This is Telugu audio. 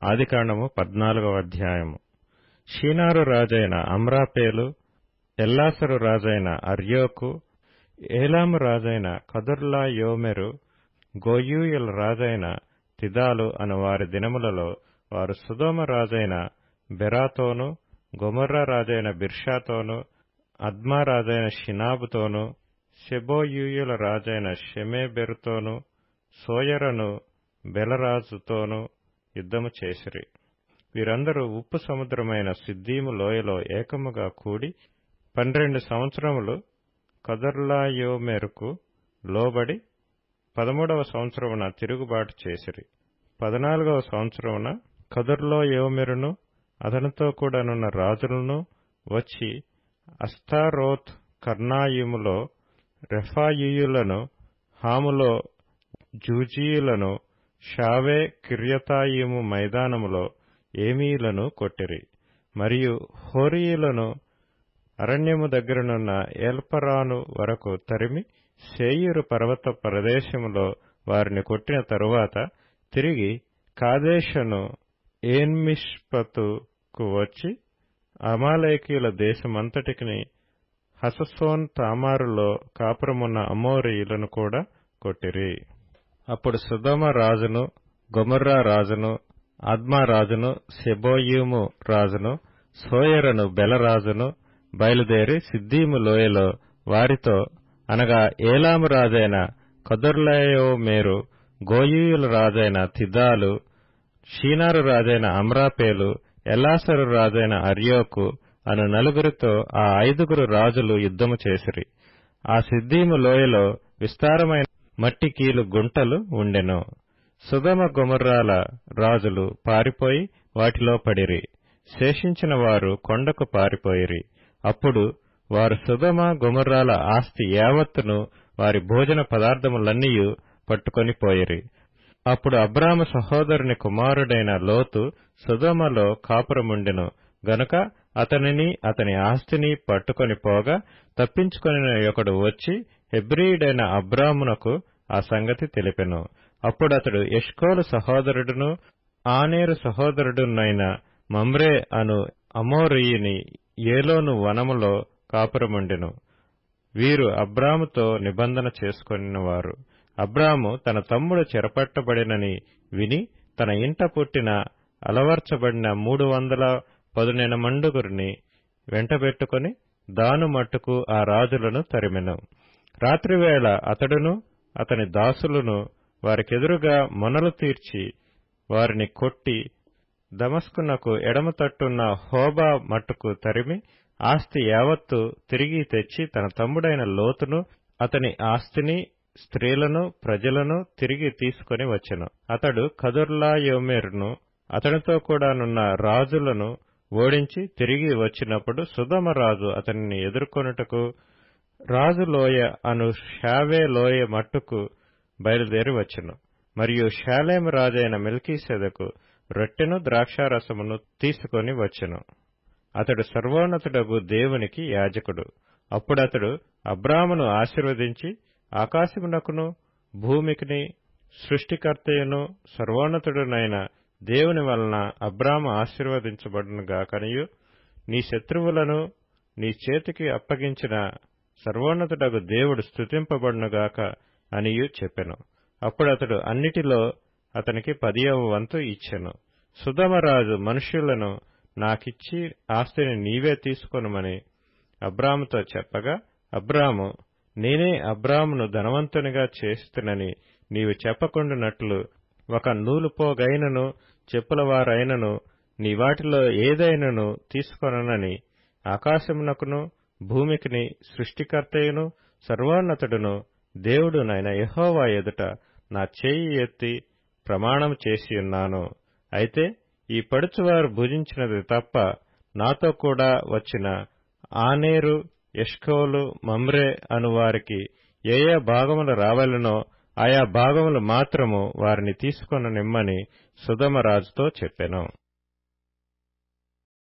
ఆదికాండము 14వ అధ్యాయము. షీనారు రాజైన అమ్రాపేలు, ఎల్లాసరు రాజైన అర్యోకు, ఏలాము రాజైన కదొర్లాయోమెరు, గోయూయుల రాజైన తిదాలు అను వారి దినములలో వారు సొదొమ రాజైన బెరాతోను, గొమొర్రా రాజైన బిర్షాతోను, అద్మా రాజైన షినాబుతోను, షెబోయూయుల రాజైన షెమేబెరుతోను, సోయరను బెలరాజుతోను యుద్ధము చేసిరి. వీరందరూ ఉప్పు సముద్రమైన సిద్దీము లోయలో ఏకముగా కూడి 12 సంవత్సరములు కదొర్లాయోమెరుకు లోబడి 13వ సంవత్సరమున తిరుగుబాటు చేసిరి. 14వ సంవత్సరమున కదొర్లాయోమెరును అతనితో కూడానున్న రాజులను వచ్చి అస్తారోత్ కర్నాయిములో రెఫాయీయులను, హాములో జూజీయులను, షావే కిర్యతాయిము మైదానములో ఏమీయులను కొట్టిరి. మరియు హోరీయులను అరణ్యము దగ్గరనున్న ఏల్పరాను వరకు తరిమి శేయీరు పర్వత ప్రదేశములో వారిని కొట్టిన తరువాత తిరిగి కాదేషను ఏన్మిష్పతుకు వచ్చి అమాలేకీయుల దేశమంతటికిని హససోన్ తామారులో కాపురమున్న అమోరీయులను కూడా కొట్టిరి. అప్పుడు సొదొమ రాజును, గొమొర్రా రాజును, అద్మా రాజును, సెబోయీము రాజును, సోయరను బెలరాజును బయలుదేరి సిద్దీము లోయలో వారితో, అనగా ఏలాము రాజైన కదొర్లాయోమెరు, గోయూయుల రాజైన తిదాలు, షీనారు రాజైన అమ్రాపేలు, ఎల్లాసరు రాజైన అర్యోకు అను నలుగురితో ఆ 5 రాజులు యుద్ధము చేసిరి. ఆ సిద్దీము లోయలో విస్తారమైన మట్టి కీలు గుంటలు ఉండెను. సొదొమ గొమొర్రాల రాజులు పారిపోయి వాటిలో పడిరి. శేషించిన వారు కొండకు పారిపోయిరి. అప్పుడు వారు సొదొమ గొమొర్రాల ఆస్తి యావత్తును, వారి భోజన పదార్థములన్నీయు పట్టుకొని పోయిరి. అప్పుడు అబ్రాము సహోదరుని కుమారుడైన లోతు సొదొమలో కాపురముండెను గనుక అతనిని అతని ఆస్తిని పట్టుకొని పోగా తప్పించుకొని ఒకడు వచ్చి హెబ్రీయుడైన అబ్రామునకు ఆ సంగతి తెలిపెను. అప్పుడతడు ఎష్కోలు సహోదరుడును ఆనేరు సహోదరుడునైన మమ్రే అను అమోరీయుని ఏలోను వనములో కాపురముండెను. వీరు అబ్రాముతో నిబంధన చేసుకొనినవారు. అబ్రాము తన తమ్ముడు చెరపట్టబడినని విని తన ఇంట పుట్టిన అలవర్చబడిన 310 మండుగురిని వెంటబెట్టుకుని దాను మట్టుకు ఆ రాజులను తరిమెను. రాత్రివేళ అతడును అతని దాసులను వారికెదురుగా మొనలు తీర్చి వారిని కొట్టి దమస్కునకు ఎడమ తట్టున్న హోబా మట్టుకు తరిమి ఆస్తి యావత్తు తిరిగి తెచ్చి తన తమ్ముడైన లోతును, అతని ఆస్తిని, స్త్రీలను, ప్రజలను తిరిగి తీసుకొని వచ్చెను. అతడు కదొర్లాయోమెరును అతనితో కూడానున్న రాజులను ఓడించి తిరిగి వచ్చినప్పుడు సొదొమ రాజు అతనిని ఎదుర్కొనుటకు రాజులోయ అను షావే లోయ మట్టుకు బయలుదేరి వచ్చెను. మరియు షాలేము రాజైన మెల్కీసెదెకు రొట్టెను ద్రాక్షారసమును తీసుకొని వచ్చెను. అతడు సర్వోన్నతుడగు దేవునికి యాజకుడు. అప్పుడతడు అబ్రామును ఆశీర్వదించి, ఆకాశమునకును భూమికిని సృష్టికర్తయును సర్వోన్నతుడునైన దేవుని వలన అబ్రాము ఆశీర్వదించబడునుగాకనియు, నీ శత్రువులను నీ చేతికి అప్పగించిన సర్వోన్నతుడగు దేవుడు స్తుతింపబడునుగాక అనియు చెప్పెను. అప్పుడతడు అన్నిటిలో అతనికి 10వ వంతు ఇచ్చెను. సొదొమరాజు మనుష్యులను నాకిచ్చి ఆస్తిని నీవే తీసుకొనుమని అబ్రాముతో చెప్పగా, అబ్రాము, నేనే అబ్రామును ధనవంతునిగా చేస్తునని నీవు చెప్పకుండునట్లు ఒక నూలుపోగైనను చెప్పులవారైనను నీ వాటిలో ఏదైనను తీసుకొననని ఆకాశమునకును భూమికిని సృష్టికర్తయును సర్వోన్నతుడును దేవుడునైన యెహోవా ఎదుట నా చేయి ఎత్తి ప్రమాణం చేసియున్నాను. అయితే ఈ పడుచువారు భుజించినది తప్ప నాతో కూడా వచ్చిన ఆనేరు, ఎష్కోలు, మమ్రే అను వారికి ఏ భాగములు రావలెనో ఆయా భాగములు మాత్రము వారిని తీసుకొననిమ్మని సొదొమ రాజుతో చెప్పెను.